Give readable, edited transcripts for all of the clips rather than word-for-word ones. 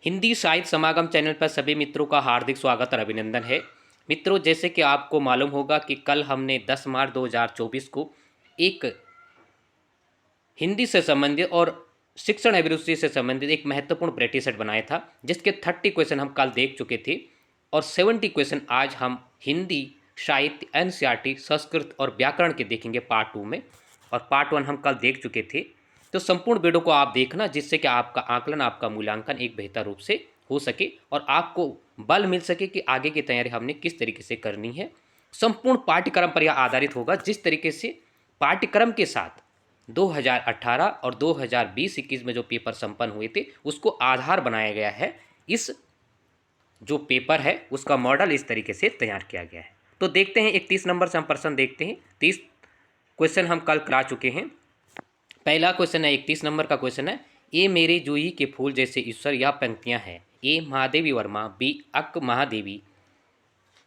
हिंदी साहित्य समागम चैनल पर सभी मित्रों का हार्दिक स्वागत और अभिनंदन है। मित्रों, जैसे कि आपको मालूम होगा कि कल हमने 10 मार्च 2024 को एक हिंदी से संबंधित और शिक्षण अभिरुचि से संबंधित एक महत्वपूर्ण प्रैक्टिस सेट बनाया था, जिसके 30 क्वेश्चन हम कल देख चुके थे और 70 क्वेश्चन आज हम हिंदी साहित्य एनसीईआरटी संस्कृत और व्याकरण के देखेंगे पार्ट 2 में। और पार्ट 1 हम कल देख चुके थे। तो संपूर्ण वीडियो को आप देखना, जिससे कि आपका आकलन, आपका मूल्यांकन एक बेहतर रूप से हो सके और आपको बल मिल सके कि आगे की तैयारी हमने किस तरीके से करनी है। संपूर्ण पाठ्यक्रम पर यह आधारित होगा, जिस तरीके से पाठ्यक्रम के साथ 2018 और 2020-21 में जो पेपर संपन्न हुए थे उसको आधार बनाया गया है। इस जो पेपर है उसका मॉडल इस तरीके से तैयार किया गया है। तो देखते हैं 31 नंबर से हम प्रश्न देखते हैं। 30 क्वेश्चन हम कल करा चुके हैं। पहला क्वेश्चन है 31 नंबर का क्वेश्चन है, ए मेरे जूही के फूल जैसे ईश्वर। यह पंक्तियां हैं ए महादेवी वर्मा, बी अक्क महादेवी,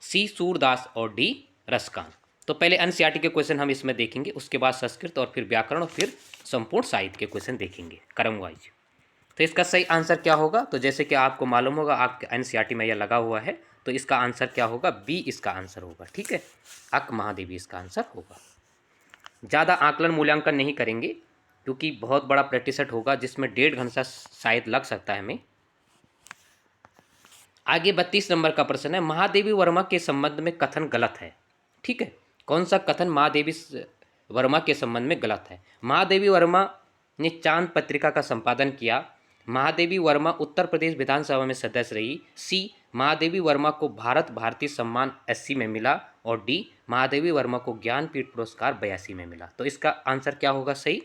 सी सूरदास और डी रसकान। तो पहले एनसीईआरटी के क्वेश्चन हम इसमें देखेंगे, उसके बाद संस्कृत और फिर व्याकरण और फिर संपूर्ण साहित्य के क्वेश्चन देखेंगे क्रम वाइज। तो इसका सही आंसर क्या होगा? तो जैसे कि आपको मालूम होगा, आपके एनसीईआरटी में यह लगा हुआ है, तो इसका आंसर क्या होगा? बी इसका आंसर होगा। ठीक है, अक्क महादेवी इसका आंसर होगा। ज़्यादा आकलन मूल्यांकन नहीं करेंगे क्योंकि बहुत बड़ा प्रैक्टिस सेट होगा, जिसमें 1.5 घंटा शायद लग सकता है हमें। आगे 32 नंबर का प्रश्न है, महादेवी वर्मा के संबंध में कथन गलत है। ठीक है, कौन सा कथन महादेवी वर्मा के संबंध में गलत है? महादेवी वर्मा ने चांद पत्रिका का संपादन किया। महादेवी वर्मा उत्तर प्रदेश विधानसभा में सदस्य रही। सी महादेवी वर्मा को भारत भारती सम्मान 80 में मिला। और डी महादेवी वर्मा को ज्ञानपीठ पुरस्कार 82 में मिला। तो इसका आंसर क्या होगा सही?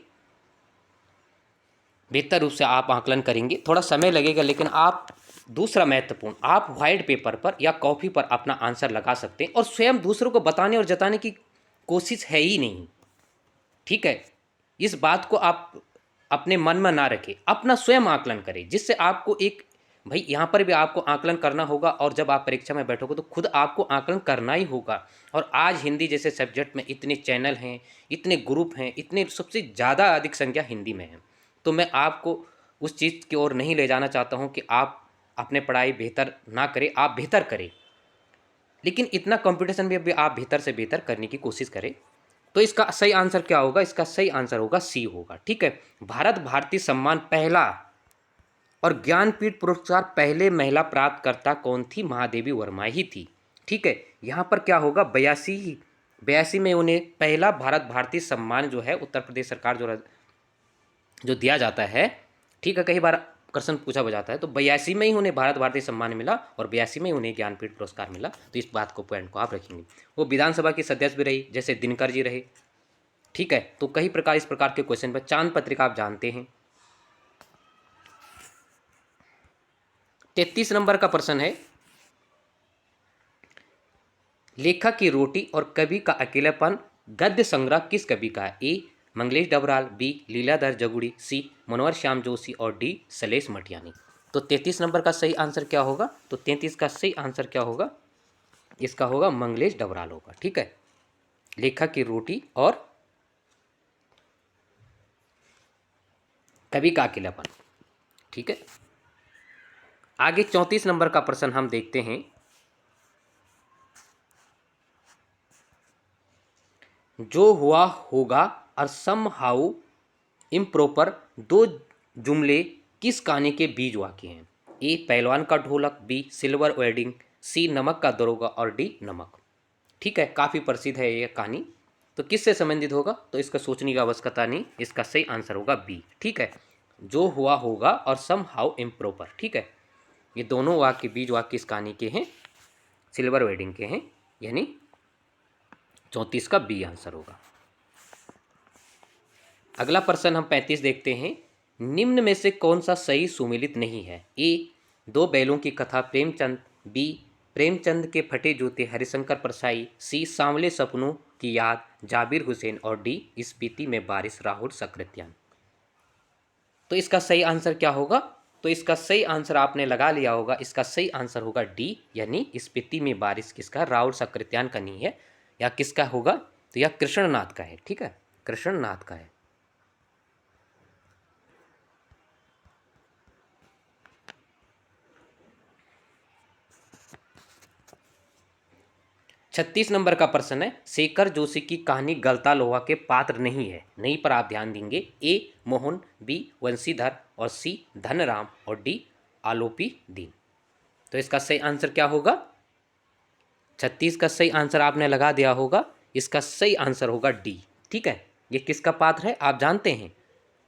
बेहतर रूप से आप आकलन करेंगे, थोड़ा समय लगेगा, लेकिन आप दूसरा महत्वपूर्ण, आप व्हाइट पेपर पर या कॉपी पर अपना आंसर लगा सकते हैं और स्वयं दूसरों को बताने और जताने की कोशिश है ही नहीं। ठीक है, इस बात को आप अपने मन में ना रखें, अपना स्वयं आकलन करें, जिससे आपको एक, भाई यहाँ पर भी आपको आकलन करना होगा और जब आप परीक्षा में बैठोगे तो खुद आपको आकलन करना ही होगा। और आज हिंदी जैसे सब्जेक्ट में इतने चैनल हैं, इतने ग्रुप हैं, इतने सबसे ज़्यादा अधिक संख्या हिंदी में है। तो मैं आपको उस चीज़ की ओर नहीं ले जाना चाहता हूँ कि आप अपने पढ़ाई बेहतर ना करें, आप बेहतर करें, लेकिन इतना कंपटीशन में भी आप बेहतर से बेहतर करने की कोशिश करें। तो इसका सही आंसर क्या होगा? इसका सही आंसर होगा सी होगा। ठीक है, भारत भारती सम्मान पहला और ज्ञानपीठ पुरस्कार पहले महिला प्राप्तकर्ता कौन थी? महादेवी वर्मा ही थी। ठीक है, यहाँ पर क्या होगा? 82 में उन्हें पहला भारत भारती सम्मान जो है उत्तर प्रदेश सरकार जो दिया जाता है। ठीक है, कई बार प्रश्न पूछा जाता है, तो 82 में ही उन्हें भारत भारती सम्मान मिला और 82 में ही उन्हें ज्ञानपीठ पुरस्कार मिला। तो इस बात को, पॉइंट को आप रखेंगे। वो विधानसभा की सदस्य भी रही, जैसे दिनकर जी रहे। ठीक है, तो कई प्रकार इस प्रकार के क्वेश्चन पर, चांद पत्रिका आप जानते हैं। 33 नंबर का प्रश्न है, लेखक की रोटी और कवि का अकेलापन गद्य संग्रह किस कवि का है? ए मंगलेश डबराल, बी लीलाधर जगुड़ी, सी मनोहर श्याम जोशी और डी सलेश मटियानी। तो 33 नंबर का सही आंसर क्या होगा? तो 33 का सही आंसर क्या होगा? इसका होगा मंगलेश डबराल होगा। ठीक है, लेखक की रोटी और कवि का अकेलापन। ठीक है, आगे 34 नंबर का प्रश्न हम देखते हैं। जो हुआ होगा और सम हाउ इम्प्रॉपर दो जुमले किस कहानी के बीज वाक्य हैं? ए पहलवान का ढोलक, बी सिल्वर वेडिंग, सी नमक का दरोगा और डी नमक। ठीक है, काफ़ी प्रसिद्ध है ये कहानी। तो किससे संबंधित होगा? तो इसका सोचने की आवश्यकता नहीं, इसका सही आंसर होगा बी। ठीक है, जो हुआ होगा और सम हाउ इम्प्रॉपर। ठीक है, ये दोनों वाक्य, बीज वाक्य इस कहानी के हैं, सिल्वर वेडिंग के हैं, यानी 34 का बी आंसर होगा। अगला प्रश्न हम 35 देखते हैं। निम्न में से कौन सा सही सुमेलित नहीं है? ए दो बैलों की कथा प्रेमचंद, बी प्रेमचंद के फटे जूते हरिशंकर परसाई, सी सांवले सपनों की याद जाबिर हुसैन और डी स्पीति में बारिश राहुल सक्रेतियान। तो इसका सही आंसर क्या होगा? तो इसका सही आंसर आपने लगा लिया होगा, इसका सही आंसर होगा डी, यानी स्पीति में बारिश किसका? राहुल सक्रेतियान का नहीं है। या किसका होगा? तो यह कृष्णनाथ का है। ठीक है, कृष्णनाथ का है। 36 नंबर का प्रश्न है, शेखर जोशी की कहानी गलता लोहा के पात्र नहीं है, नहीं पर आप ध्यान देंगे। ए मोहन, बी वंशीधर और सी धनराम और डी आलोपी दीन। तो इसका सही आंसर क्या होगा? 36 का सही आंसर आपने लगा दिया होगा। इसका सही आंसर होगा डी। ठीक है, ये किसका पात्र है आप जानते हैं?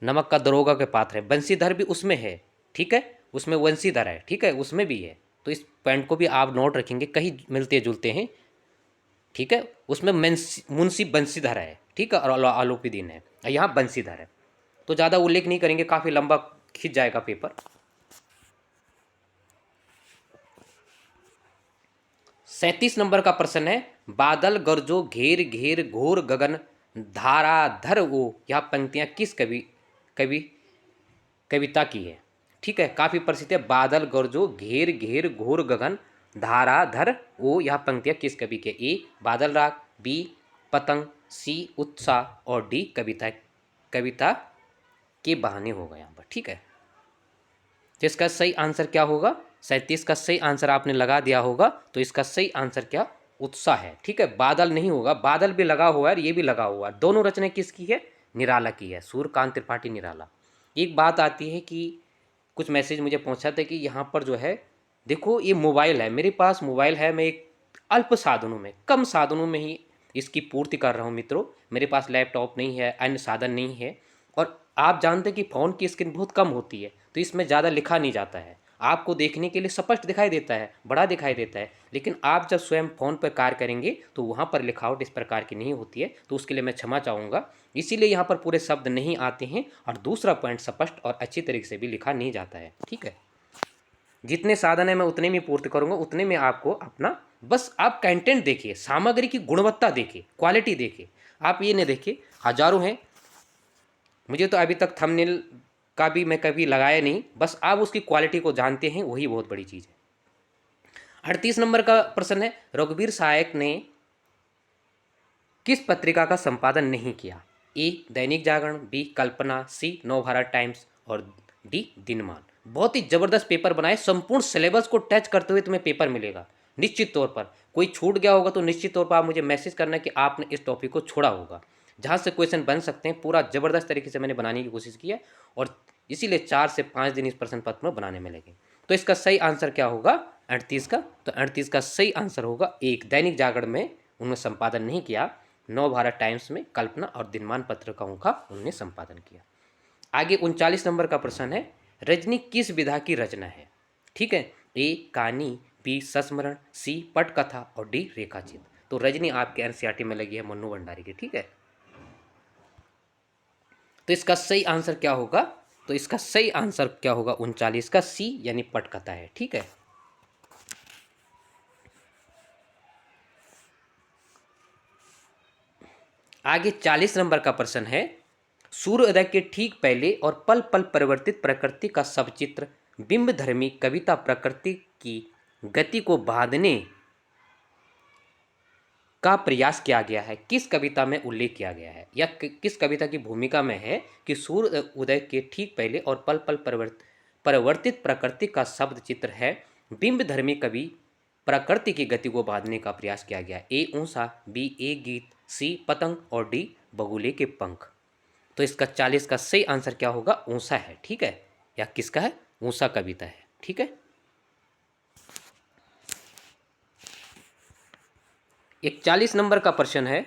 नमक का दरोगा के पात्र है। वंशीधर भी उसमें है, ठीक है, उसमें वंशीधर है, ठीक है, उसमें भी है। तो इस पॉइंट को भी आप नोट रखेंगे, कहीं मिलते जुलते हैं, ठीक है। उसमें मुंशी बंशीधर है, ठीक है, और आलोपी दीन है, यहाँ बंशीधर है। तो ज़्यादा उल्लेख नहीं करेंगे, काफ़ी लंबा खिंच जाएगा पेपर। 37 नंबर का प्रश्न है, बादल गरजो घेर घेर घोर गगन धाराधर वो, यह पंक्तियां किस कवि कविता की है? ठीक है, काफी प्रसिद्ध है। बादल गरजो घेर घेर घोर गगन धाराधर वो, यह पंक्तियां किस कवि के? ए बादल राग, बी पतंग, सी उत्साह और डी कविता कविता के बहाने होगा यहाँ पर। ठीक है, तो इसका सही आंसर क्या होगा? 37 का सही आंसर आपने लगा दिया होगा। तो इसका सही आंसर क्या? उत्साह है। ठीक है, बादल नहीं होगा, बादल भी लगा हुआ है और ये भी लगा हुआ है। दोनों रचना किसकी है? निराला की है, सूर्यकांत त्रिपाठी निराला। एक बात आती है कि कुछ मैसेज मुझे पहुंचा था कि यहाँ पर जो है देखो, ये मोबाइल है, मेरे पास मोबाइल है, मैं एक अल्प साधनों में, कम साधनों में ही इसकी पूर्ति कर रहा हूँ मित्रों। मेरे पास लैपटॉप नहीं है, अन्य साधन नहीं है, और आप जानते हैं कि फ़ोन की स्क्रीन बहुत कम होती है, तो इसमें ज़्यादा लिखा नहीं जाता है। आपको देखने के लिए स्पष्ट दिखाई देता है, बड़ा दिखाई देता है, लेकिन आप जब स्वयं फ़ोन पर कार्य करेंगे तो वहाँ पर लिखावट इस प्रकार की नहीं होती है। तो उसके लिए मैं क्षमा चाहूँगा, इसीलिए यहाँ पर पूरे शब्द नहीं आते हैं। और दूसरा पॉइंट, स्पष्ट और अच्छी तरीके से भी लिखा नहीं जाता है। ठीक है, जितने साधन है मैं उतने में पूर्ति करूँगा, उतने में आपको अपना, बस आप कंटेंट देखिए, सामग्री की गुणवत्ता देखिए, क्वालिटी देखिए। आप ये नहीं देखिए हजारों हैं, मुझे तो अभी तक थंबनेल का भी मैं कभी लगाया नहीं, बस आप उसकी क्वालिटी को जानते हैं, वही बहुत बड़ी चीज़ है। 38 नंबर का प्रश्न है, रघुवीर सहायक ने किस पत्रिका का संपादन नहीं किया? ए दैनिक जागरण, बी कल्पना, सी नवभारत टाइम्स और डी दिनमान। बहुत ही जबरदस्त पेपर बनाए, संपूर्ण सिलेबस को टच करते हुए तुम्हें पेपर मिलेगा निश्चित तौर पर। कोई छूट गया होगा तो निश्चित तौर पर आप मुझे मैसेज करना कि आपने इस टॉपिक को छोड़ा होगा, जहाँ से क्वेश्चन बन सकते हैं। पूरा जबरदस्त तरीके से मैंने बनाने की कोशिश की है, और इसीलिए 4 से 5 दिन इस प्रश्न पत्र में बनाने में लगे। तो इसका सही आंसर क्या होगा 38 का? तो 38 का सही आंसर होगा एक, दैनिक जागरण में उन्होंने संपादन नहीं किया, नव भारत टाइम्स में कल्पना और दिनमान पत्रिकाओं का उन्होंने संपादन किया। आगे 39 नंबर का प्रश्न है, रजनी किस विधा की रचना है? ठीक है, ए कहानी, बी संस्मरण, सी पटकथा और डी रेखाचित्र। तो रजनी आपके एनसीईआरटी में लगी है मन्नू भंडारी की। ठीक है, तो इसका सही आंसर क्या होगा? तो इसका सही आंसर क्या होगा 39 का? सी यानी पटकथा है। ठीक है, आगे 40 नंबर का प्रश्न है, सूर्योदय के ठीक पहले और पल पल परिवर्तित प्रकृति का सबचित्र बिंब धर्मी कविता प्रकृति की गति को बांधने का प्रयास किया गया है, किस कविता में उल्लेख किया गया है, या किस कविता की भूमिका में है कि सूर्य उदय के ठीक पहले और पल पल परिवर्तित प्रकृति का शब्द चित्र है बिंब धर्मी कवि प्रकृति की गति को बांधने का प्रयास किया गया? ए ऊषा, बी ए गीत, सी पतंग और डी बगुले के पंख। तो इसका 40 का सही आंसर क्या होगा? ऊषा है। ठीक है, या किसका है? ऊषा कविता है। ठीक है, 41 नंबर का प्रश्न है,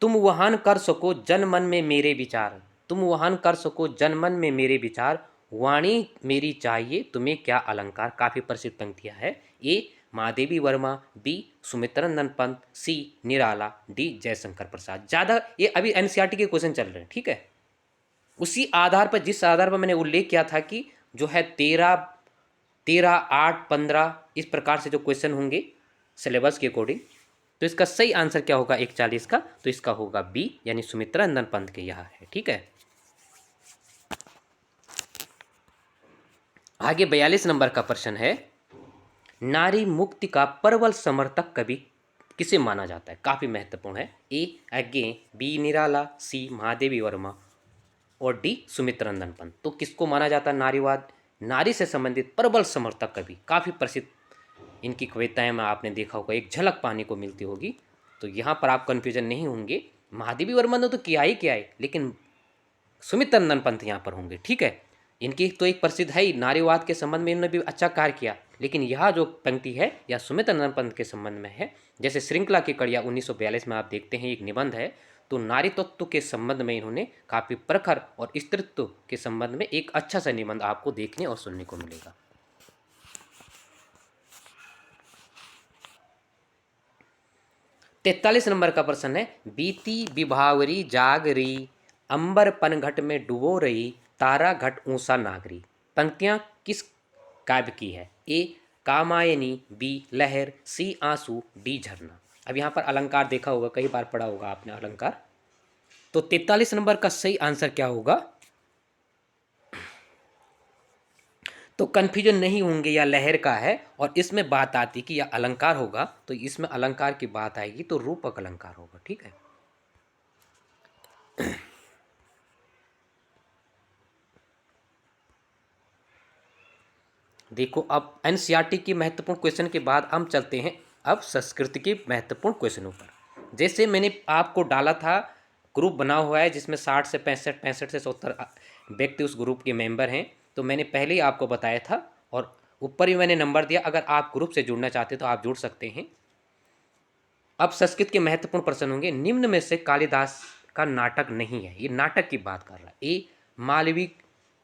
तुम वहान कर सको जन मन में मेरे विचार, तुम वहान कर सको जन मन में मेरे विचार, वाणी मेरी चाहिए तुम्हें क्या अलंकार। काफ़ी प्रसिद्ध पंक्तियाँ है। ए महादेवी वर्मा, बी सुमित्रंदन पंत, सी निराला, डी जयशंकर प्रसाद। ज़्यादा ये अभी एनसीईआरटी के क्वेश्चन चल रहे हैं। ठीक है, उसी आधार पर, जिस आधार पर मैंने उल्लेख किया था कि जो है 13, 8, 15 इस प्रकार से जो क्वेश्चन होंगे सिलेबस के अकॉर्डिंग। तो इसका सही आंसर क्या होगा 41 का? तो इसका होगा बी यानी सुमित्रानंदन पंत के यहाँ है। ठीक है, आगे 42 नंबर का प्रश्न है, नारी मुक्ति का प्रबल समर्थक कवि किसे माना जाता है? काफी महत्वपूर्ण है। ए अज्ञे, बी निराला, सी महादेवी वर्मा और डी सुमित्रानंदन पंत। तो किसको माना जाता है नारीवाद, नारी से संबंधित प्रबल समर्थक कवि? काफी प्रसिद्ध इनकी कविताएं में आपने देखा होगा, एक झलक पाने को मिलती होगी। तो यहाँ पर आप कन्फ्यूजन नहीं होंगे, महादेवी वर्मा ने तो किया ही किया है, लेकिन सुमित नंदन पंत यहाँ पर होंगे। ठीक है, इनकी तो एक प्रसिद्ध है ही, नारीवाद के संबंध में इन्होंने भी अच्छा कार्य किया, लेकिन यह जो पंक्ति है यह सुमित नंदन पंत के संबंध में है। जैसे श्रृंखला की कड़िया 1942 में आप देखते हैं एक निबंध है, तो नारी तत्व के संबंध में इन्होंने काफ़ी प्रखर और स्त्रीत्व के संबंध में एक अच्छा सा निबंध आपको देखने और सुनने को मिलेगा। 43 नंबर का प्रश्न है, बीती विभावरी जागरी, अंबर पनघट में डुबो रही, तारा घट ऊंसा नागरी। पंक्तियां किस काव्य की है? ए कामायनी, बी लहर, सी आंसू, डी झरना। अब यहाँ पर अलंकार देखा होगा, कई बार पढ़ा होगा आपने अलंकार। तो 43 नंबर का सही आंसर क्या होगा? तो कन्फ्यूजन नहीं होंगे, या लहर का है और इसमें बात आती कि यह अलंकार होगा, तो इसमें अलंकार की बात आएगी तो रूपक अलंकार होगा। ठीक है, देखो अब एनसीईआरटी की महत्वपूर्ण क्वेश्चन के बाद हम चलते हैं अब संस्कृत के महत्वपूर्ण क्वेश्चनों पर। जैसे मैंने आपको डाला था, ग्रुप बना हुआ है जिसमें 60 से 65 से 70 व्यक्ति उस ग्रुप के मेंबर हैं। तो मैंने पहले ही आपको बताया था और ऊपर ही मैंने नंबर दिया, अगर आप ग्रुप से जुड़ना चाहते तो आप जुड़ सकते हैं। अब संस्कृत के महत्वपूर्ण प्रश्न होंगे, निम्न में से कालिदास का नाटक नहीं है, ये नाटक की बात कर रहा है। ए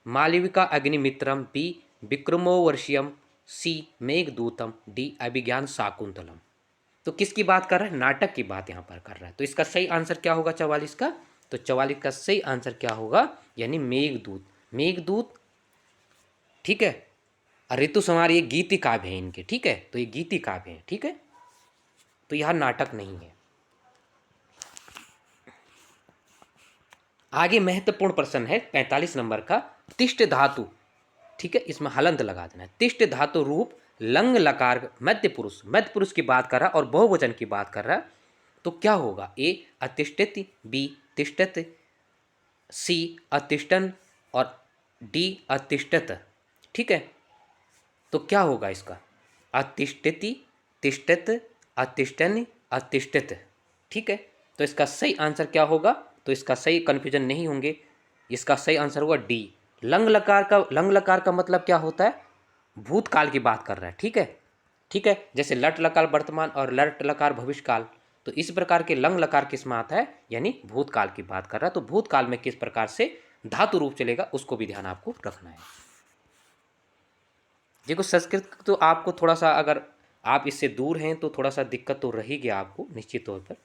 मालविका अग्निमित्रम, बी विक्रमोर्वशीयम, सी मेघदूतम, डी अभिज्ञान शाकुंतलम। तो किसकी बात कर रहा है? नाटक की बात यहाँ पर कर रहा है। तो इसका सही आंसर क्या होगा 44 का? तो 44 का सही आंसर क्या होगा? यानी मेघदूत। मेघदूत, ठीक है। ऋतु संहार ये गीति काव्य है इनके, ठीक है, तो ये गीति काव्य है, ठीक है, तो यह नाटक नहीं है। आगे महत्वपूर्ण प्रश्न है 45 नंबर का, तिष्ठ धातु, ठीक है, इसमें हलंत लगा देना है। तिष्ठ धातु रूप लंग लकार मध्य पुरुष की बात कर रहा है और बहुवचन की बात कर रहा है, तो क्या होगा? ए अतिष्ठति, बी तिष्ठत, सी अतिष्ठन और डी अतिष्ठत। ठीक है, तो क्या होगा इसका? अतिष्ठति, तिष्ठत, अतिष्ठन, अतिष्ठत। ठीक है, तो इसका सही आंसर क्या होगा? तो इसका सही, कन्फ्यूजन नहीं होंगे, इसका सही आंसर होगा डी। लंग लकार का मतलब क्या होता है? भूतकाल की बात कर रहा है। ठीक है, ठीक है, जैसे लट लकार वर्तमान और लट लकार भविष्यकाल, तो इस प्रकार के लंग लकार किसमें आता है? यानी भूतकाल की बात कर रहा है। तो भूतकाल में किस प्रकार से धातु रूप चलेगा उसको भी ध्यान आपको रखना है। देखो संस्कृत तो आपको थोड़ा सा, अगर आप इससे दूर हैं तो थोड़ा सा दिक्कत तो रहेगी आपको निश्चित तौर पर,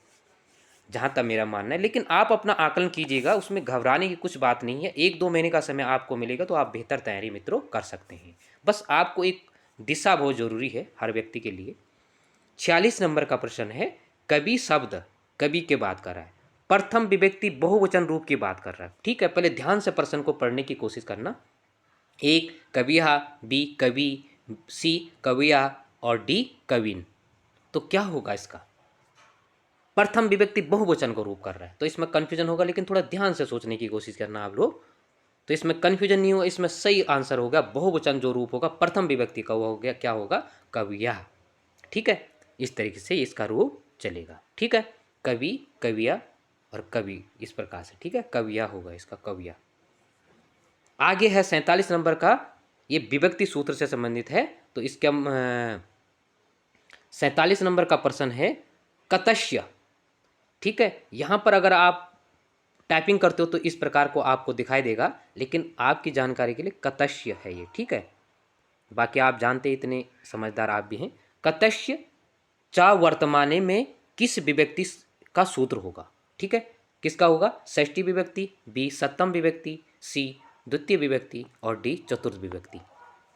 जहाँ तक मेरा मानना है, लेकिन आप अपना आकलन कीजिएगा, उसमें घबराने की कुछ बात नहीं है। 1-2 महीने का समय आपको मिलेगा तो आप बेहतर तैयारी मित्रों कर सकते हैं। बस आपको एक दिशा बहुत ज़रूरी है हर व्यक्ति के लिए। 46 नंबर का प्रश्न है, कवि शब्द, कवि के बात कर रहा है, प्रथम विभक्ति बहुवचन रूप की बात कर रहा है। ठीक है, पहले ध्यान से प्रश्न को पढ़ने की कोशिश करना। एक कविया, बी कवि, सी कविया और डी कविन। तो क्या होगा इसका? प्रथम विभक्ति बहुवचन को रूप कर रहा है, तो इसमें कन्फ्यूजन होगा, लेकिन थोड़ा ध्यान से सोचने की कोशिश करना आप लोग, तो इसमें कन्फ्यूजन नहीं होगा। इसमें सही आंसर होगा बहुवचन जो रूप होगा प्रथम विभक्ति का, वो हो गया, क्या होगा? कविया। ठीक है, इस तरीके से इसका रूप चलेगा। ठीक है, कवि, कविया और कवि, इस प्रकार से। ठीक है, कविया होगा इसका, कविया। आगे है 47 नंबर का, ये विभक्ति सूत्र से संबंधित है, तो इसके 47 नंबर का प्रश्न है, कतश्य। ठीक है, यहाँ पर अगर आप टाइपिंग करते हो तो इस प्रकार को आपको दिखाई देगा, लेकिन आपकी जानकारी के लिए कतश्य है ये। ठीक है, बाकी आप जानते इतने समझदार आप भी हैं। कतश्य चा वर्तमाने में किस विभक्ति का सूत्र होगा? ठीक है, किसका होगा? षष्ठी विभक्ति, बी सप्तम विभक्ति, सी द्वितीय विभक्ति और डी चतुर्थ विभक्ति।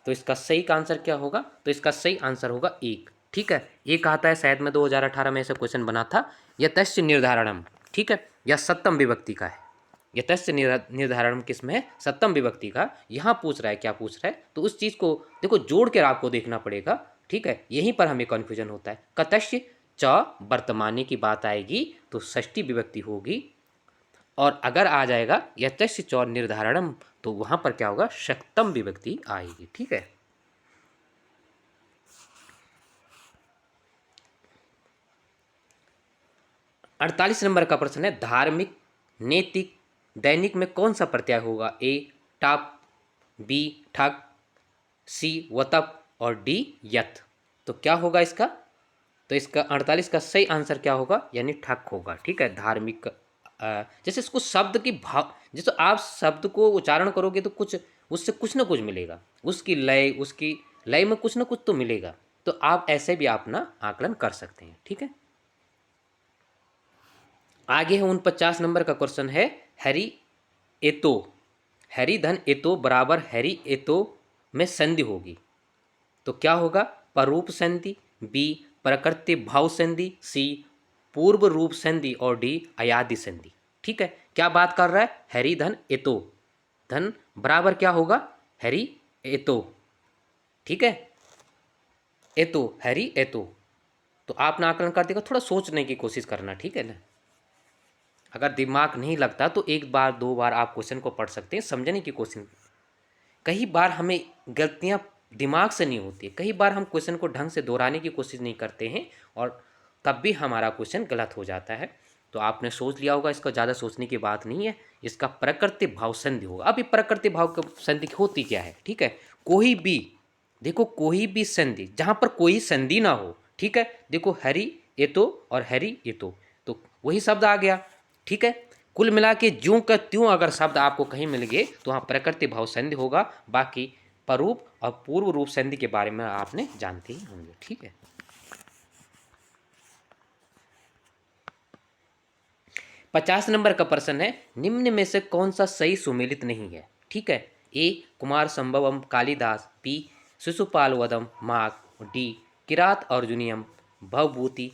तो इसका सही का आंसर क्या होगा? तो इसका सही आंसर होगा एक। ठीक है, एक आता है शायद में 2018 में ऐसा क्वेश्चन बना था, यतस्य निर्धारणम। ठीक है, यह सप्तम विभक्ति का है। यतस्य निर्धारणम किस में है? सप्तम विभक्ति का। यहाँ पूछ रहा है, क्या पूछ रहा है? तो उस चीज़ को देखो जोड़ कर आपको देखना पड़ेगा। ठीक है, यहीं पर हमें कन्फ्यूजन होता है। कतश्य च वर्तमानी की बात आएगी तो षष्ठी विभक्ति होगी, और अगर आ जाएगा यतस्य च निर्धारणम तो वहाँ पर क्या होगा? सप्तम विभक्ति आएगी। ठीक है, 48 नंबर का प्रश्न है, धार्मिक, नैतिक, दैनिक में कौन सा प्रत्यय होगा? ए टप, बी ठक, सी वतप और डी यत। तो क्या होगा इसका? तो इसका 48 का सही आंसर क्या होगा? यानी ठक होगा। ठीक है, धार्मिक जैसे इसको शब्द की भाव, जैसे आप शब्द को उच्चारण करोगे तो कुछ उससे कुछ ना कुछ मिलेगा, उसकी लय में कुछ ना कुछ तो मिलेगा। तो आप ऐसे भी अपना आकलन कर सकते हैं। ठीक है, आगे है 49 नंबर का क्वेश्चन है, हैरी एतो, हैरी धन एतो बराबर हैरी एतो में संधि होगी तो क्या होगा? परूप संधि, बी प्रकृति भाव संधि, सी पूर्व रूप संधि और डी अयादि संधि। ठीक है, क्या बात कर रहा है? हैरी धन एतो, धन बराबर क्या होगा? हैरी एतो। ठीक है, एतो, हैरी एतो। तो आपने आकलन कर देगा, थोड़ा सोचने की कोशिश करना। ठीक है ना, अगर दिमाग नहीं लगता तो एक बार दो बार आप क्वेश्चन को पढ़ सकते हैं, समझने की कोशिश। कई बार हमें गलतियां दिमाग से नहीं होती, कई बार हम क्वेश्चन को ढंग से दोहराने की कोशिश नहीं करते हैं और तब भी हमारा क्वेश्चन गलत हो जाता है। तो आपने सोच लिया होगा, इसका ज़्यादा सोचने की बात नहीं है, इसका प्रकृति भाव संधि होगा। अब ये प्रकृति भाव संधि होती क्या है? ठीक है, कोई भी, देखो कोई भी संधि जहाँ पर कोई संधि ना हो। ठीक है, देखो हरी एतो और हरी एतो, तो वही शब्द आ गया। ठीक है, कुल मिला के ज्यों का त्यों अगर शब्द आपको कहीं मिल गए तो वहाँ प्रकृति भाव संधि होगा। बाकी परूप और पूर्व रूप संधि के बारे में आपने जानते ही होंगे। ठीक है, 50 नंबर का प्रश्न है, निम्न में से कौन सा सही सुमेलित नहीं है? ठीक है, ए कुमार संभवम कालिदास, बी शिशुपाल वदम माघ, डी किरात अर्जुनियम भवभूति,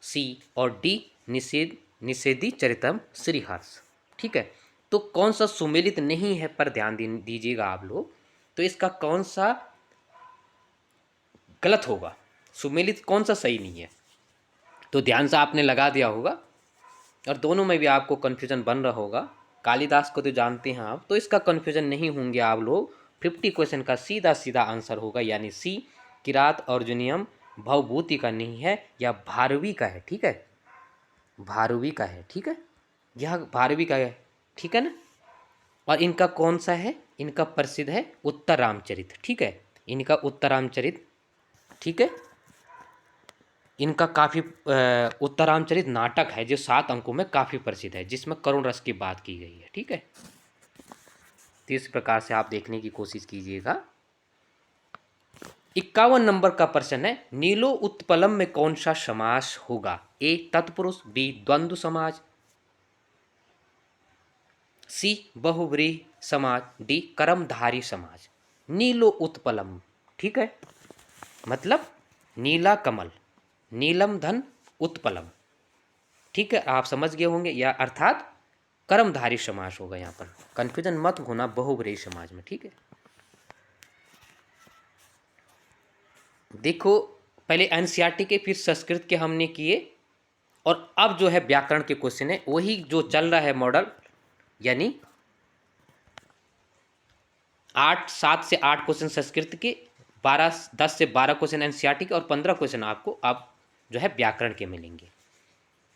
सी और डी निषेधी चरितम श्रीहर्ष। ठीक है, तो कौन सा सुमेलित नहीं है पर ध्यान दीजिएगा आप लोग। तो इसका कौन सा गलत होगा? सुमेलित कौन सा सही नहीं है? तो ध्यान से आपने लगा दिया होगा और दोनों में भी आपको कन्फ्यूजन बन रहा होगा। कालिदास को तो जानते हैं आप, तो इसका कन्फ्यूजन नहीं होंगे आप लोग। 50 क्वेश्चन का सीधा सीधा आंसर होगा, यानी सी किरात अर्जुनियम भवभूति का नहीं है, या भारवी का है। ठीक है, भारवी का है। ठीक है, यह भारवी का है। ठीक है ना, और इनका कौन सा है? इनका प्रसिद्ध है उत्तर रामचरित। ठीक है, इनका उत्तर रामचरित। ठीक है, इनका काफ़ी उत्तर रामचरित नाटक है जो 7 अंकों में काफ़ी प्रसिद्ध है, जिसमें करुण रस की बात की गई है। ठीक है, तो इस प्रकार से आप देखने की कोशिश कीजिएगा। 51 नंबर का प्रश्न है, नीलो उत्पलम में कौन सा समास होगा? ए तत्पुरुष, बी द्वंद्व समाज, सी बहुव्रीहि समाज, डी कर्मधारी समाज। नीलो उत्पलम, ठीक है, मतलब नीला कमल, नीलम धन उत्पलम। ठीक है, आप समझ गए होंगे, या अर्थात कर्मधारी समास होगा। यहाँ पर कंफ्यूजन मत होना बहुव्रीहि समाज में। ठीक है, देखो पहले एनसीईआरटी के फिर संस्कृत के हमने किए, और अब जो है व्याकरण के क्वेश्चन है वही जो चल रहा है मॉडल, यानी 7 से 8 क्वेश्चन संस्कृत के, 10 से 12 क्वेश्चन एनसीईआरटी के और 15 क्वेश्चन आपको अब जो है व्याकरण के मिलेंगे।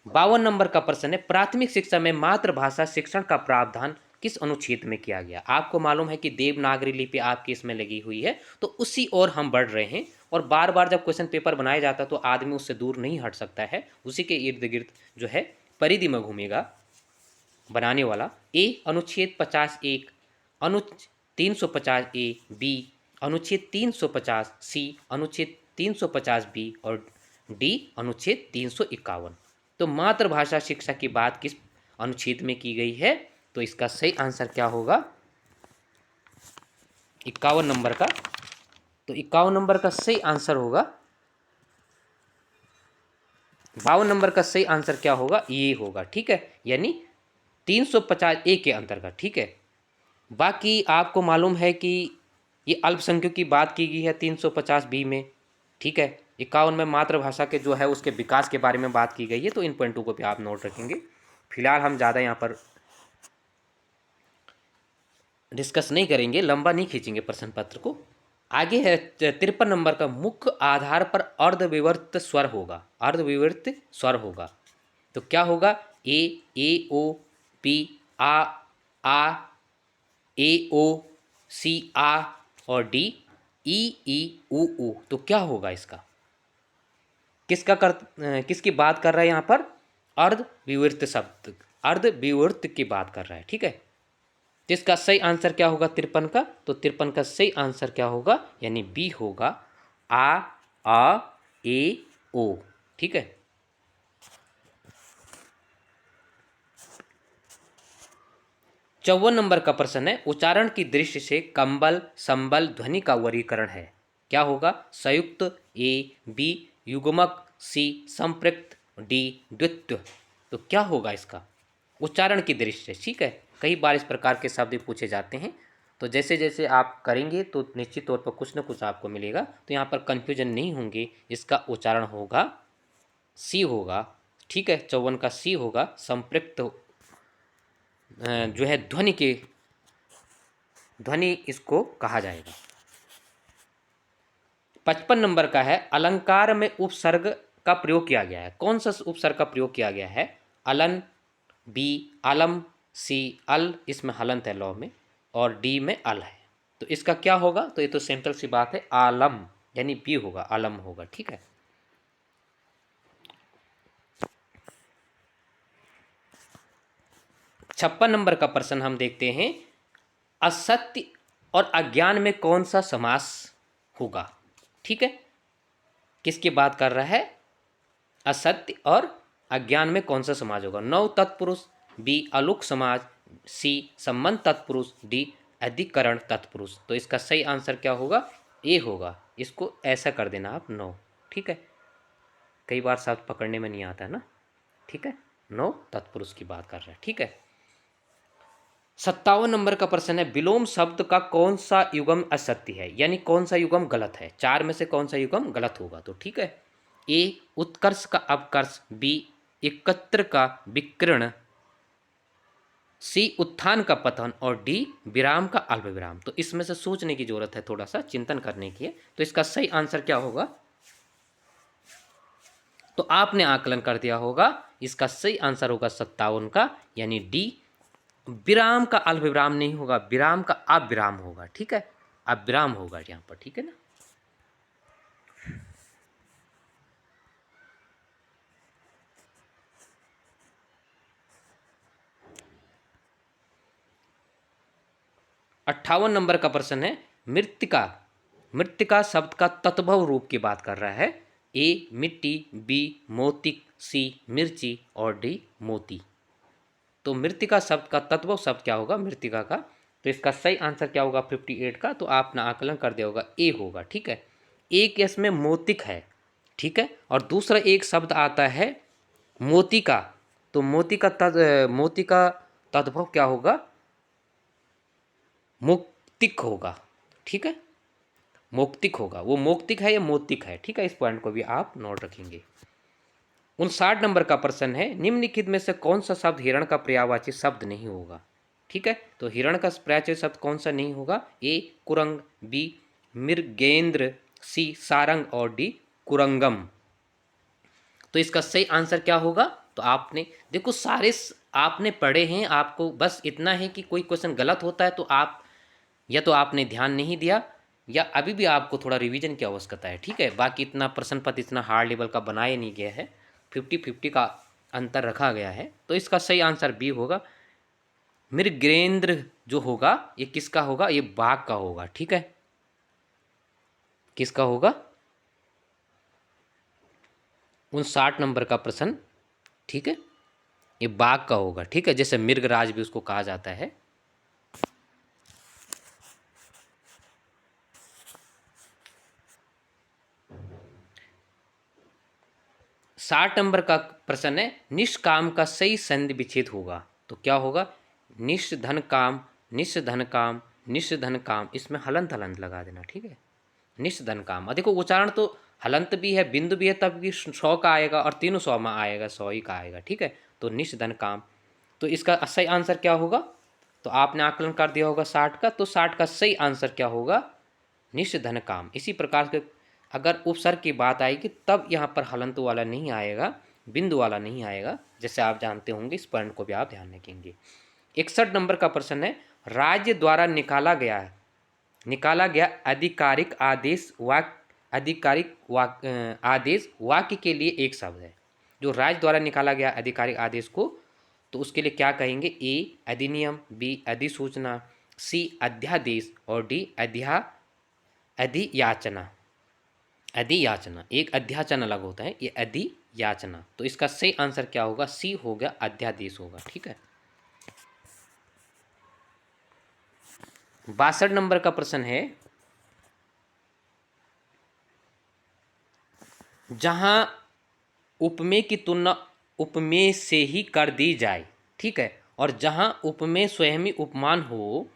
52 नंबर का प्रश्न है, प्राथमिक शिक्षा में मातृभाषा शिक्षण का प्रावधान किस अनुच्छेद में किया गया? आपको मालूम है कि देवनागरी लिपि आपकी इसमें लगी हुई है, तो उसी ओर हम बढ़ रहे हैं। और बार बार जब क्वेश्चन पेपर बनाया जाता है तो आदमी उससे दूर नहीं हट सकता है, उसी के इर्द गिर्द जो है परिधि में घूमेगा बनाने वाला। ए अनुच्छेद 50(1), अनु 350 ए, बी अनुच्छेद 350, सी अनुच्छेद 350 बी और डी अनुच्छेद 351। तो मातृभाषा शिक्षा की बात किस अनुच्छेद में की गई है? तो इसका सही आंसर क्या होगा? 51 नंबर का। तो 51 नंबर का सही आंसर होगा, 52 नंबर का सही आंसर क्या होगा? ये होगा। ठीक है, यानी 350 ए के अंतर्गत। ठीक है, बाकी आपको मालूम है कि ये अल्पसंख्यक की बात की गई है 350 बी में। ठीक है, 51 में मातृभाषा के जो है उसके विकास के बारे में बात की गई है, तो इन पॉइंटों को भी आप नोट रखेंगे। फिलहाल हम ज़्यादा यहाँ पर डिस्कस नहीं करेंगे, लंबा नहीं खींचेंगे प्रश्न पत्र को। आगे है 53 नंबर का, मुख्य आधार पर अर्धविवर्त स्वर होगा, अर्धविवर्त स्वर होगा। तो क्या होगा? ए ओ, बी आ ए ओ, सी आ और डी ई ऊ। तो क्या होगा इसका? किसकी बात कर रहा है यहाँ पर? अर्ध विवृत शब्द, अर्ध विवृत की बात कर रहा है, ठीक है। तो इसका सही आंसर क्या होगा 53 का? तो 53 का सही आंसर क्या होगा? यानी बी होगा, आ ए ओ, ठीक है। 54 नंबर का प्रश्न है, उच्चारण की दृष्टि से कंबल संबल ध्वनि का वर्गीकरण है, क्या होगा? संयुक्त, ए बी युग्मक, सी संपृक्त, डी द्वित्व। तो क्या होगा इसका? उच्चारण की दृष्टि से, ठीक है। कई बार इस प्रकार के शब्द पूछे जाते हैं, तो जैसे जैसे आप करेंगे तो निश्चित तौर पर कुछ न कुछ आपको मिलेगा। तो यहाँ पर कंफ्यूजन नहीं होंगे, इसका उच्चारण होगा सी होगा, ठीक है। 54 का सी होगा, संपृक्त जो है ध्वनि इसको कहा जाएगा। 55 नंबर का है, अलंकार में उपसर्ग का प्रयोग किया गया है, कौन सा उपसर्ग का प्रयोग किया गया है? अलन, बी अलम, सी अल, इसमें हलंत है लौ में, और डी में अल है। तो इसका क्या होगा? तो ये तो सिंपल सी बात है, आलम, यानी बी होगा, आलम होगा, ठीक है। छप्पन नंबर का प्रश्न हम देखते हैं, असत्य और अज्ञान में कौन सा समास होगा, ठीक है। किसकी बात कर रहा है? असत्य और अज्ञान में कौन सा समाज होगा? नौ तत्पुरुष, बी अलुक समाज, सी संबंध तत्पुरुष, डी अधिकरण तत्पुरुष। तो इसका सही आंसर क्या होगा? ए होगा। इसको ऐसा कर देना आप, नौ, ठीक है। कई बार शब्द पकड़ने में नहीं आता है ना, ठीक है। नौ तत्पुरुष की बात कर रहे हैं, ठीक है। 57 नंबर का प्रश्न है, विलोम शब्द का कौन सा युग्म असत्य है, यानी कौन सा युग्म गलत है? चार में से कौन सा युग्म गलत होगा? तो ठीक है, ए उत्कर्ष का अपकर्ष, बी एकत्र का विकर्ण, सी उत्थान का पतन, और डी विराम का अल्प विराम। तो इसमें से सोचने की जरूरत है, थोड़ा सा चिंतन करने की है। तो इसका सही आंसर क्या होगा? तो आपने आकलन कर दिया होगा, इसका सही आंसर होगा 57 का, यानी डी विराम का अल्प विराम नहीं होगा, विराम का अविराम होगा, ठीक है। अविराम होगा यहाँ पर, ठीक है ना। अट्ठावन नंबर का प्रश्न है, मृत्तिका, मृत्तिका शब्द का तत्भव रूप की बात कर रहा है। ए मिट्टी, बी मोतिक, सी मिर्ची, और डी मोती। तो मृत्तिका शब्द का तत्भव शब्द क्या होगा मृत्तिका का? तो इसका सही आंसर क्या होगा 58 का? तो आपने आकलन कर दिया होगा, ए होगा, ठीक है। एक इसमें मोतिक है, ठीक है, और दूसरा एक शब्द आता है मोती का। तो मोती का तद्भव क्या होगा? मोक्तिक होगा, ठीक है, मोक्तिक होगा। वो मोक्तिक है या मोतिक है, ठीक है। इस पॉइंट को भी आप नोट रखेंगे। 59 नंबर का प्रश्न है, निम्नलिखित में से कौन सा शब्द हिरण का पर्यायवाची शब्द नहीं होगा, ठीक है। तो हिरण का पर्यायवाची शब्द कौन सा नहीं होगा? ए कुरंग, बी मृगेंद्र, सी सारंग, और डी कुरंगम। तो इसका सही आंसर क्या होगा? तो आपने देखो सारे आपने पढ़े हैं, आपको बस इतना है कि कोई क्वेश्चन गलत होता है तो आप या तो आपने ध्यान नहीं दिया, या अभी भी आपको थोड़ा रिवीजन की आवश्यकता है, ठीक है। बाकी इतना प्रश्न पत्र इतना हार्ड लेवल का बनाया नहीं गया है, 50-50 का अंतर रखा गया है। तो इसका सही आंसर बी होगा, मृगेंद्र जो होगा ये किसका होगा? ये बाघ का होगा, ठीक है। किसका होगा? 59 नंबर का प्रश्न, ठीक है, ये बाघ का होगा, ठीक है। जैसे मृगराज भी उसको कहा जाता है। 60 नंबर का प्रश्न है, निष्काम का सही संधि विच्छेद होगा, तो क्या होगा? निष्धन काम, निष्धन काम, निष्धन काम, इसमें हलंत हलंत लगा देना, ठीक है। निष्धन काम, देखो उच्चारण तो हलंत भी है, बिंदु भी है, तब भी 100 का आएगा, और तीनों 100 में आएगा, 100 ही का आएगा, ठीक है। तो निष्धन काम, तो इसका सही आंसर क्या होगा? तो आपने आकलन कर दिया होगा 60 का, तो 60 का सही आंसर क्या होगा? निष्धन काम। इसी प्रकार से अगर उपसर्ग की बात आएगी तब यहाँ पर हलंत वाला नहीं आएगा, बिंदु वाला नहीं आएगा, जैसे आप जानते होंगे। इस पॉइंट को भी आप ध्यान रखेंगे। 61 नंबर का प्रश्न है, राज्य द्वारा निकाला गया आदेश वाक्य के लिए एक शब्द है। जो राज्य द्वारा निकाला गया आधिकारिक आदेश को, तो उसके लिए क्या कहेंगे? ए अधिनियम, बी अधिसूचना, सी अध्यादेश और डी अधियाचना। अधियाचना, एक अध्याचन अलग होता है, ये अधियाचना। तो इसका सही आंसर क्या होगा? सी हो गया, अध्यादेश होगा। ठीक है। 62 नंबर का प्रश्न है, जहां उपमेय की तुलना उपमेय से ही कर दी जाए, ठीक है, और जहां उपमेय स्वयं ही उपमान हो,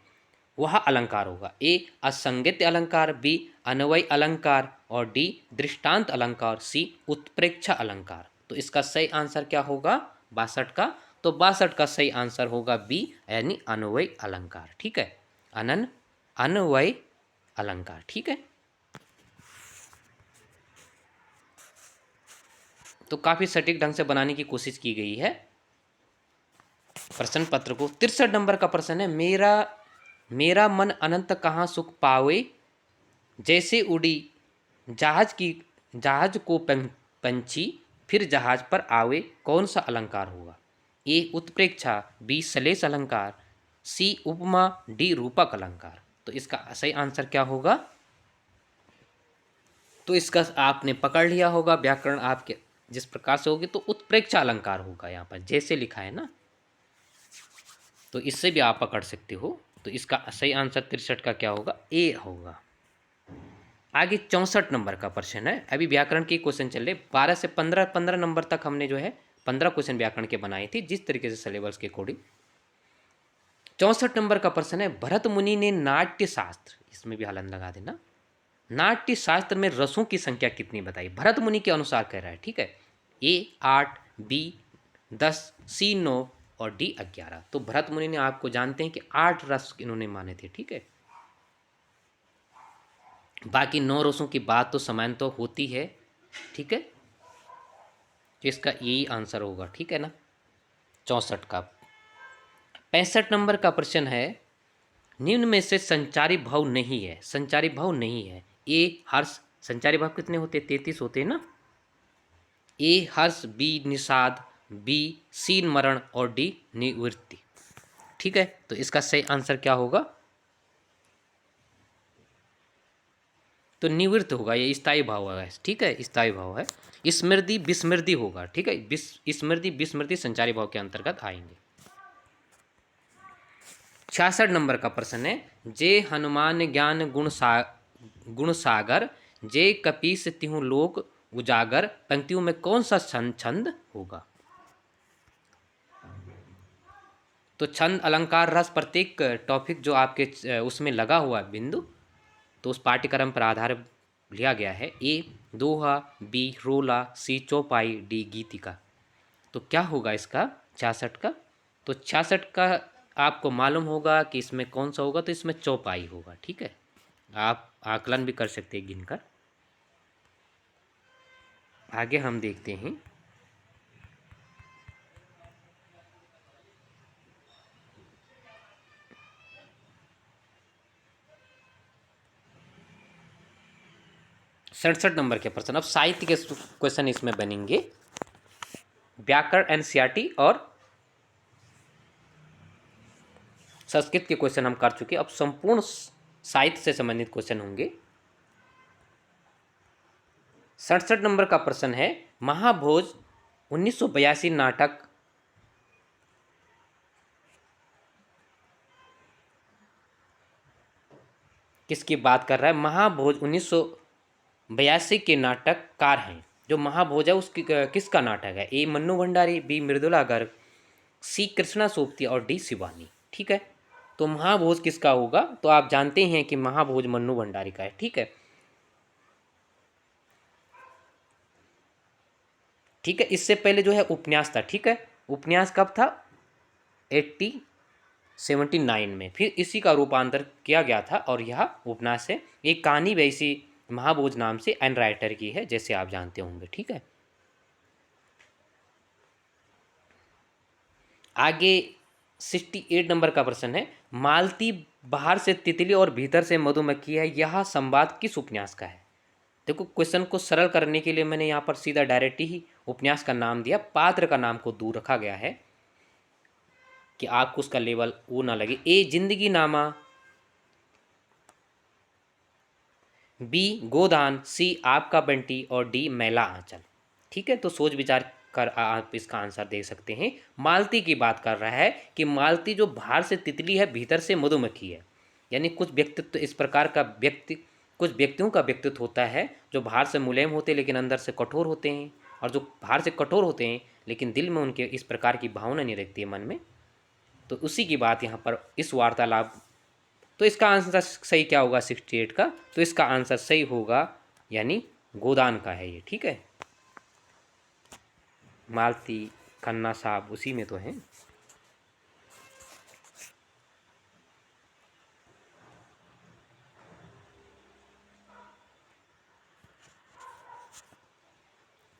वह अलंकार होगा। ए असंगत अलंकार, बी अन्वय अलंकार और डी दृष्टांत अलंकार, सी उत्प्रेक्षा अलंकार। तो इसका सही आंसर क्या होगा 62 का? तो 62 का सही आंसर होगा बी, यानी अन्वय अलंकार। ठीक है, अन्वय अलंकार। ठीक है। तो काफी सटीक ढंग से बनाने की कोशिश की गई है प्रश्न पत्र को। 63 नंबर का प्रश्न है, मेरा मन अनंत कहाँ सुख पावे, जैसे उड़ी जहाज को पंछी फिर जहाज पर आवे, कौन सा अलंकार होगा? ए उत्प्रेक्षा, बी सलेश अलंकार, सी उपमा, डी रूपक अलंकार। तो इसका सही आंसर क्या होगा? तो इसका आपने पकड़ लिया होगा, व्याकरण आपके जिस प्रकार से होगी, तो उत्प्रेक्षा अलंकार होगा। यहाँ पर जैसे लिखा है ना, तो इससे भी आप पकड़ सकते हो। तो इसका सही आंसर 63 का क्या होगा? ए होगा। आगे 64 नंबर का प्रश्न है। अभी व्याकरण के क्वेश्चन चल रहे, 12 से 15 नंबर तक हमने जो है 15 क्वेश्चन व्याकरण के बनाए थे, जिस तरीके से सिलेबस के अकॉर्डिंग। 64 नंबर का प्रश्न है, भरत मुनि ने नाट्य शास्त्र, इसमें भी हलन लगा देना, नाट्य शास्त्र में रसों की संख्या कितनी बताई? भरत मुनि के अनुसार कह रहा है। ठीक है, ए 8, बी 10, सी 9 और डी 11। तो भरत मुनि ने, आपको जानते हैं कि 8 रस इन्होंने माने थे। ठीक है, बाकी 9 रसों की बात तो समान तो होती है। ठीक है, तो इसका यही आंसर होगा। ठीक है ना, 64 का। 65 नंबर का प्रश्न है, निम्न में से संचारी भाव नहीं है, संचारी भाव नहीं है। ए हर्ष, संचारी भाव कितने होते हैं? 33 होते हैं ना। ए हर्ष, बी निषाद, बी सीन मरण और डी निवृत्ति। ठीक है, तो इसका सही आंसर क्या होगा? तो निवृत्त होगा, ये स्थायी भाव है। ठीक है, स्थायी भाव है। स्मृति विस्मृति होगा। ठीक है, स्मृति विस्मृति संचारी भाव के अंतर्गत आएंगे। 66 नंबर का प्रश्न है, जे हनुमान ज्ञान गुण सागर, जे कपीस तिहु लोक उजागर, पंक्तियों में कौन सा छंद होगा? तो छंद अलंकार रस, प्रत्येक टॉपिक जो आपके उसमें लगा हुआ है बिंदु, तो उस पाठ्यक्रम पर आधार लिया गया है। ए दोहा, बी रोला, सी चौपाई, डी गीतिका। तो क्या होगा इसका 66 का? तो 66 का आपको मालूम होगा कि इसमें कौन सा होगा, तो इसमें चौपाई होगा। ठीक है, आप आकलन भी कर सकते हैं गिनकर। आगे हम देखते हैं, सड़सठ नंबर के प्रश्न। अब साहित्य के क्वेश्चन इसमें बनेंगे, व्याकरण एनसीईआरटी और संस्कृत के क्वेश्चन हम कर चुके। अब संपूर्ण साहित्य से संबंधित क्वेश्चन होंगे। 67 नंबर का प्रश्न है, महाभोज 1982 नाटक किसकी बात कर रहा है? महाभोज 1982 के नाटककार हैं। जो महाभोज है उसकी किसका नाटक है? ए मन्नू भंडारी, बी मृदुला गर्ग, सी कृष्णा सोपती और डी शिवानी। ठीक है, तो महाभोज किसका होगा? तो आप जानते हैं कि महाभोज मन्नू भंडारी का है। ठीक है, ठीक है, इससे पहले जो है उपन्यास था। ठीक है, उपन्यास कब था? 1879 में। फिर इसी का रूपांतर किया गया था और यह उपन्यास है। एक कहानी वैसी महाभोज नाम से एन राइटर की है, जैसे आप जानते होंगे। ठीक है, आगे 68 नंबर का प्रश्न है, मालती बाहर से तितली और भीतर से मधुमक्खी है, यह संवाद किस उपन्यास का है? देखो क्वेश्चन को सरल करने के लिए मैंने यहाँ पर सीधा डायरेक्ट ही उपन्यास का नाम दिया, पात्र का नाम को दूर रखा गया है कि आपको उसका लेवल वो ना लगे। ए जिंदगी नामा, बी गोदान, सी आपका बंटी और डी मैला आंचल। ठीक है, तो सोच विचार कर आप इसका आंसर दे सकते हैं। मालती की बात कर रहा है कि मालती जो बाहर से तितली है भीतर से मधुमक्खी है, यानी कुछ व्यक्तित्व इस प्रकार का कुछ व्यक्तियों का व्यक्तित्व होता है जो बाहर से मुलायम होते हैं लेकिन अंदर से कठोर होते हैं, और जो बाहर से कठोर होते हैं लेकिन दिल में उनके इस प्रकार की भावना नहीं रहती है मन में। तो उसी की बात यहाँ पर इस वार्तालाप, तो इसका आंसर सही क्या होगा 68 का? तो इसका आंसर सही होगा यानी गोदान का है ये। ठीक है, मालती खन्ना साहब उसी में तो हैं।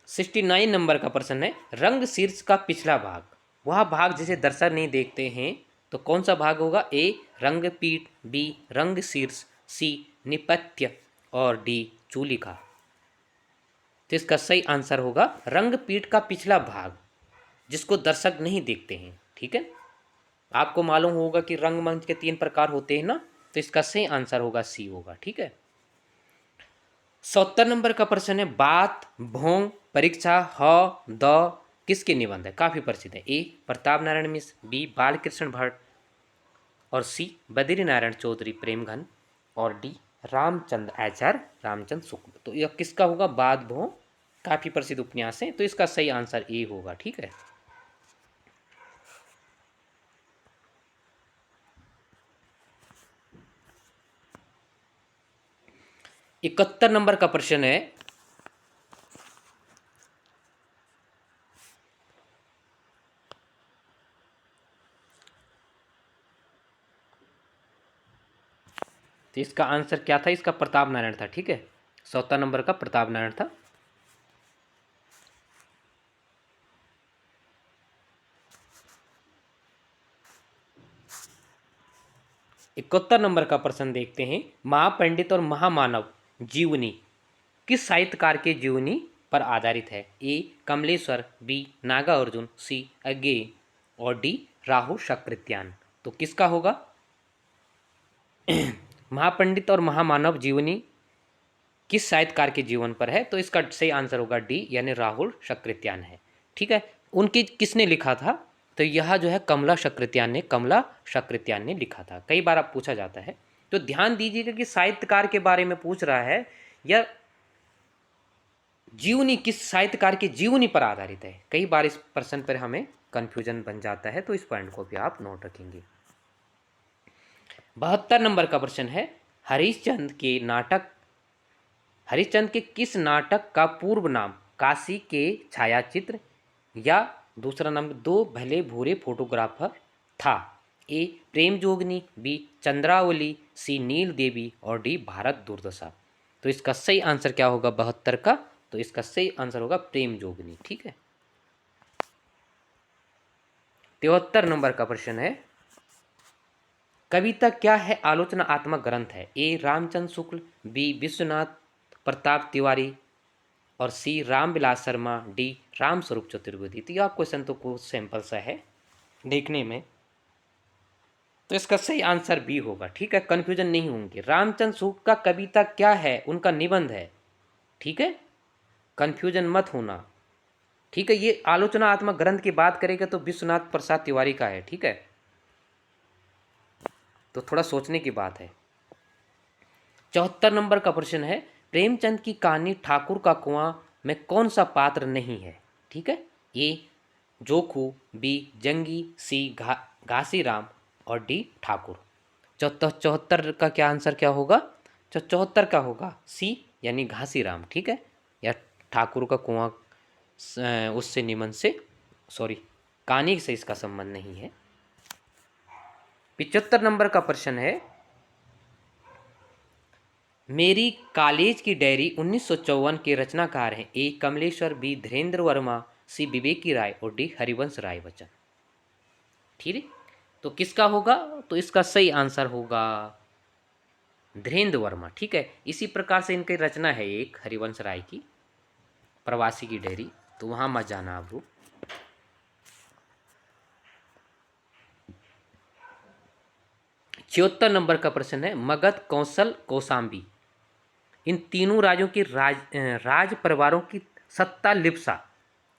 सिक्सटी 69 नंबर का प्रश्न है, रंग शीर्ष का पिछला भाग, वह भाग जिसे दर्शक नहीं देखते हैं, तो कौन सा भाग होगा? ए रंग पीठ, बी रंग शीर्ष, सी निपत्य और डी चूलिका। तो इसका सही आंसर होगा रंग पीठ का पिछला भाग, जिसको दर्शक नहीं देखते हैं। ठीक है, आपको मालूम होगा कि रंगमंच के 3 प्रकार होते हैं ना, तो इसका सही आंसर होगा सी होगा। ठीक है, 70 नंबर का प्रश्न है, बात भोंग परीक्षा ह द किसके निबंध है? काफी प्रसिद्ध है। ए प्रताप नारायण मिश्र, बी बालकृष्ण भट्ट और सी बद्री नारायण चौधरी प्रेमघन और डी रामचंद्र आचार्य रामचंद्र शुक्ल। तो यह किसका होगा? बात भोंग काफी प्रसिद्ध उपन्यास है, तो इसका सही आंसर ए होगा। ठीक है, 71 नंबर का प्रश्न है, तो इसका आंसर क्या था? इसका प्रताप नारायण था। ठीक है, 70 नंबर का प्रताप नारायण था। इकहत्तर नंबर का प्रश्न देखते हैं, महापंडित और महामानव जीवनी किस साहित्यकार के जीवनी पर आधारित है? ए कमलेश्वर, बी नागा अर्जुन, सी अज्ञेय और डी राहु शकृत्यान। तो किसका होगा? महापंडित और महामानव जीवनी किस साहित्यकार के जीवन पर है? तो इसका सही आंसर होगा डी यानी राहुल शकृत्यान है। ठीक है, उनकी किसने लिखा था? तो यह जो है कमला शकृत्यान ने लिखा था। कई बार आप पूछा जाता है, तो ध्यान दीजिएगा कि साहित्यकार के बारे में पूछ रहा है या जीवनी किस साहित्यकार की जीवनी पर आधारित है। कई बार इस प्रश्न पर हमें कंफ्यूजन बन जाता है, तो इस पॉइंट को भी आप नोट रखेंगे। 72 नंबर का प्रश्न है, हरिश्चंद्र के किस नाटक का पूर्व नाम काशी के छायाचित्र या दूसरा नाम दो भले भूरे फोटोग्राफर था? ए प्रेम जोगनी, बी चंद्रावली, सी नील देवी और डी भारत दुर्दशा। तो इसका सही आंसर क्या होगा 72 का? तो इसका सही आंसर होगा प्रेम जोगनी। ठीक है, 73 नंबर का प्रश्न है, कविता क्या है आलोचनात्मक ग्रंथ है? ए रामचंद्र शुक्ल, बी विश्वनाथ प्रताप तिवारी और सी रामविलास शर्मा, डी रामस्वरूप चतुर्वेदी। तो यह क्वेश्चन तो कुछ सैंपल सा है देखने में, तो इसका सही आंसर बी होगा। ठीक है, कंफ्यूजन नहीं होंगे। रामचंद्र शुक्ल का कविता क्या है उनका निबंध है। ठीक है, कंफ्यूजन मत होना। ठीक है, ये आलोचनात्मक ग्रंथ की बात करेगा तो विश्वनाथ प्रसाद तिवारी का है। ठीक है, तो थोड़ा सोचने की बात है। 74 नंबर का प्रश्न है, प्रेमचंद की कहानी ठाकुर का कुआं में कौन सा पात्र नहीं है? ठीक है, ए जोखू, बी जंगी, सी घासीराम और डी ठाकुर। 74 का क्या आंसर क्या होगा? 74 का होगा सी यानी घासीराम। ठीक है, या ठाकुर का कुआं उससे निबंध से, सॉरी कहानी से इसका संबंध नहीं है। 75 नंबर का प्रश्न है, मेरी कॉलेज की डायरी 1954 के रचनाकार हैं? ए कमलेश्वर, बी धीरेन्द्र वर्मा, सी विवेकी राय और डी हरिवंश राय बच्चन। ठीक है, तो किसका होगा, तो इसका सही आंसर होगा धीरेन्द्र वर्मा। ठीक है, इसी प्रकार से इनकी रचना है एक हरिवंश राय की प्रवासी की डायरी, तो वहाँ मत जाना आप लोग। 74 नंबर का प्रश्न है, मगध, कौशल, कौशाम्बी, इन तीनों राज्यों की राज परिवारों की सत्ता लिप्सा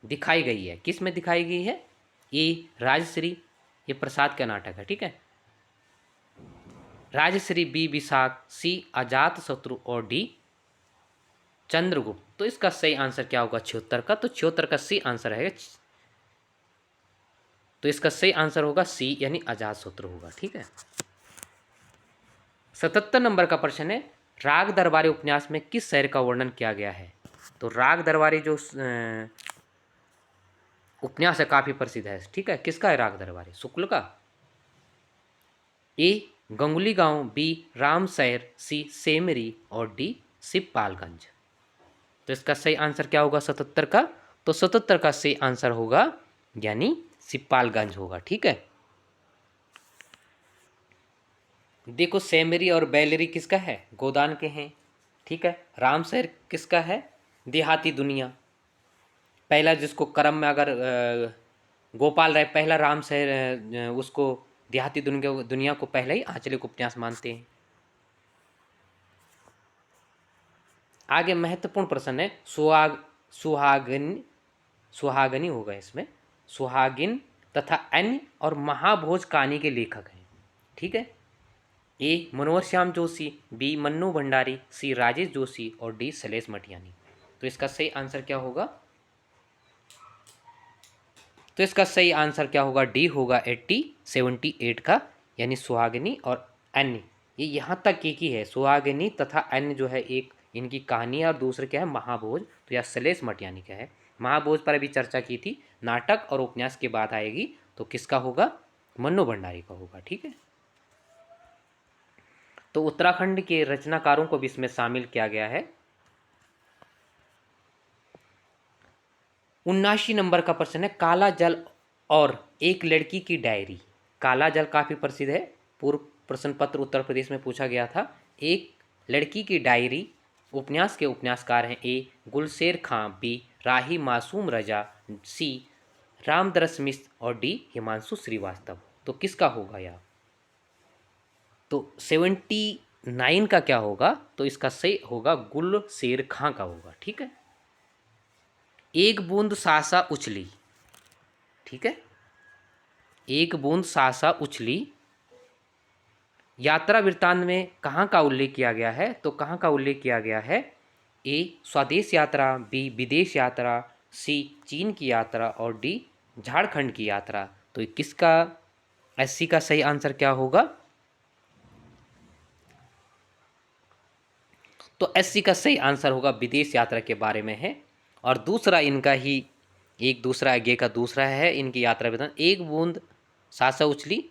दिखाई गई है, किस में दिखाई गई है? ए राजश्री, ये प्रसाद का नाटक है। ठीक है, राजश्री, बी विशाख, सी अजात शत्रु और डी चंद्रगुप्त। तो इसका सही आंसर क्या होगा 76 का? तो 76 का सी आंसर है, तो इसका सही आंसर होगा सी यानी अजात शत्रु होगा। ठीक है, 77 नंबर का प्रश्न है, राग दरबारी उपन्यास में किस शहर का वर्णन किया गया है? तो राग दरबारी जो उपन्यास है काफी प्रसिद्ध है। ठीक है, किसका है राग दरबारी? शुक्ल का। ए गंगुली गांव, बी रामशहर, सी सेमरी और डी शिवपालगंज। तो इसका सही आंसर क्या होगा 77 का? तो 77 का सही आंसर होगा यानी शिवपालगंज होगा। ठीक है, देखो सेमरी और बैलरी किसका है? गोदान के हैं। ठीक है, रामशहर किसका है? देहाती दुनिया। पहला जिसको क्रम में अगर गोपाल राय पहला रामशहर उसको देहाती दुनिया को पहले ही आंचलिक उपन्यास मानते हैं। आगे महत्वपूर्ण प्रश्न है, सुहागनी होगा इसमें, सुहागिन तथा अन्य और महाभोज कहानी के लेखक हैं। ठीक है, ए मनोहर श्याम जोशी, बी मन्नू भंडारी, सी राजेश जोशी और डी शैलेश मटियानी। तो इसका सही आंसर क्या होगा? तो इसका सही आंसर क्या होगा? डी होगा 78 का, यानी सुहागिनी और अन्य। ये यहाँ तक एक ही है, सुहागिनी तथा अन्य जो है एक इनकी कहानी, और दूसरे क्या है महाभोज, तो यह शैलेश मटियानी का है। महाभोज पर अभी चर्चा की थी, नाटक और उपन्यास की बात आएगी तो किसका होगा? मन्नू भंडारी का होगा। ठीक है, तो उत्तराखंड के रचनाकारों को भी इसमें शामिल किया गया है। 79 नंबर का प्रश्न है, काला जल और एक लड़की की डायरी। काला जल काफ़ी प्रसिद्ध है, पूर्व प्रश्न पत्र उत्तर प्रदेश में पूछा गया था। एक लड़की की डायरी उपन्यास के उपन्यासकार हैं, ए गुलशेर खां, बी राही मासूम रजा, सी रामदरस मिश्र और डी हिमांशु श्रीवास्तव। तो किसका होगा यह? तो 79 का क्या होगा? तो इसका सही होगा गुलशेर खां का होगा। ठीक है, एक बूंद सासा उछली। ठीक है, एक बूंद सासा उछली यात्रा वृत्तांत में कहाँ का उल्लेख किया गया है? तो कहाँ का उल्लेख किया गया है? ए स्वदेश यात्रा, बी विदेश यात्रा, सी चीन की यात्रा और डी झारखंड की यात्रा। तो किसका 80 का सही आंसर क्या होगा? तो 80 का सही आंसर होगा विदेश यात्रा के बारे में है। और दूसरा इनका ही एक दूसरा आगे का दूसरा है इनकी यात्रा वृत्तांत, एक बूंद सासा उछली,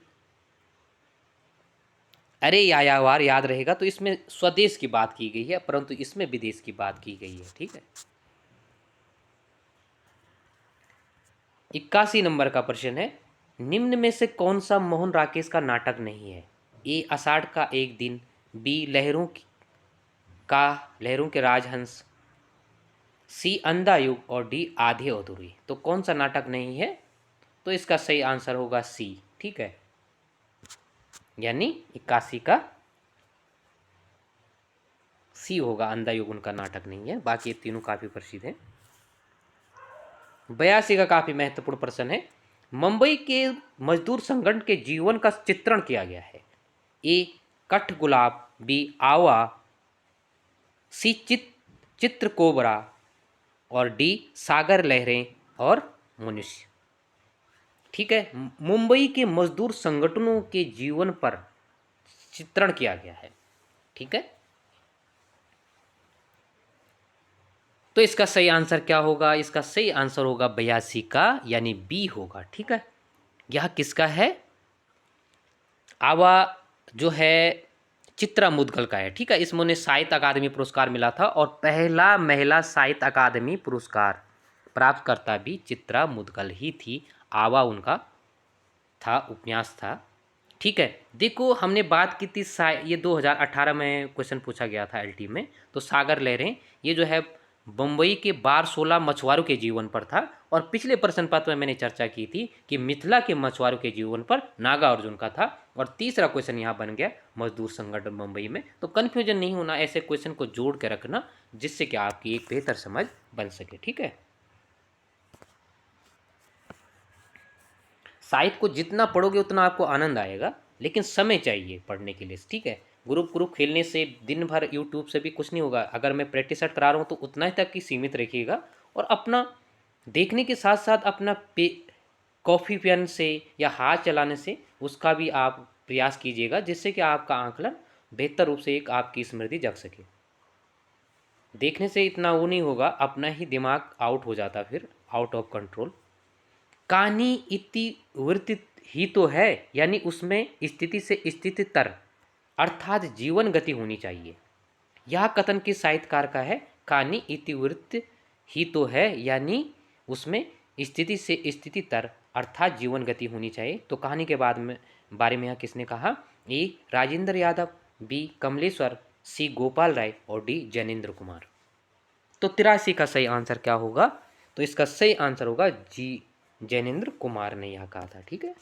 अरे यायावार याद रहेगा, तो इसमें स्वदेश की बात की गई है परंतु इसमें विदेश की बात की गई है। ठीक है, 81 नंबर का प्रश्न है, निम्न में से कौन सा मोहन राकेश का नाटक नहीं है? ए आषाढ़ का एक दिन, बी लहरों के राजहंस, सी अंधा युग और डी आधे अधूरी। तो कौन सा नाटक नहीं है? तो इसका सही आंसर होगा सी। ठीक है, यानी 81 का सी होगा, अंधा युग उनका नाटक नहीं है, बाकी ये तीनों काफी प्रसिद्ध है। 82 का काफी महत्वपूर्ण प्रश्न है, मुंबई के मजदूर संगठन के जीवन का चित्रण किया गया है। ए कठ गुलाब, बी आवा, सी चित्र कोबरा और डी सागर लहरें और मनुष्य। ठीक है, मुंबई के मजदूर संगठनों के जीवन पर चित्रण किया गया है। ठीक है, तो इसका सही आंसर क्या होगा? इसका सही आंसर होगा 82 का, यानी बी होगा। ठीक है, यह किसका है? आवा जो है चित्रा मुदगल का है। ठीक है, इसमें उन्हें साहित्य अकादमी पुरस्कार मिला था और पहला महिला साहित्य अकादमी पुरस्कार प्राप्तकर्ता भी चित्रा मुदगल ही थी। आवा उनका था, उपन्यास था। ठीक है, देखो हमने बात की थी ये 2018 में क्वेश्चन पूछा गया था एलटी में। तो सागर लहरें ये जो है बम्बई के बारसोला मछुआरों के जीवन पर था। और पिछले प्रश्न पत्र में मैंने चर्चा की थी कि मिथिला के मछुआरों के जीवन पर नागा अर्जुन का था। और तीसरा क्वेश्चन यहाँ बन गया मजदूर संगठन मुंबई में। तो कन्फ्यूजन नहीं होना, ऐसे क्वेश्चन को जोड़ के रखना जिससे कि आपकी एक बेहतर समझ बन सके। ठीक है, साहित्य को जितना पढ़ोगे उतना आपको आनंद आएगा, लेकिन समय चाहिए पढ़ने के लिए। ठीक है, ग्रुप ग्रुप खेलने से दिन भर यूट्यूब से भी कुछ नहीं होगा। अगर मैं प्रैक्टिस सेट करा रहा हूँ तो उतना ही तक ही सीमित रखिएगा। और अपना देखने के साथ साथ अपना कॉफ़ी पेन से या हाथ चलाने से उसका भी आप प्रयास कीजिएगा, जिससे कि आपका आंकलन बेहतर रूप से एक आपकी स्मृति जग सके। देखने से इतना वो नहीं होगा, अपना ही दिमाग आउट हो जाता, फिर आउट ऑफ कंट्रोल। कहानी इतिवृत्त ही तो है, यानी उसमें स्थिति से स्थिति तर अर्थात जीवन गति होनी चाहिए। यह कथन किस साहित्यकार का है? कहानी इतिवृत्त ही तो है, यानी उसमें स्थिति से स्थिति तर अर्थात जीवन गति होनी चाहिए। तो कहानी के बारे में यहाँ किसने कहा? ए राजेंद्र यादव, बी कमलेश्वर, सी गोपाल राय और डी जैनेन्द्र कुमार। तो 83 का सही आंसर क्या होगा? तो इसका सही आंसर होगा जी, जैनेन्द्र कुमार ने यह कहा था। ठीक है।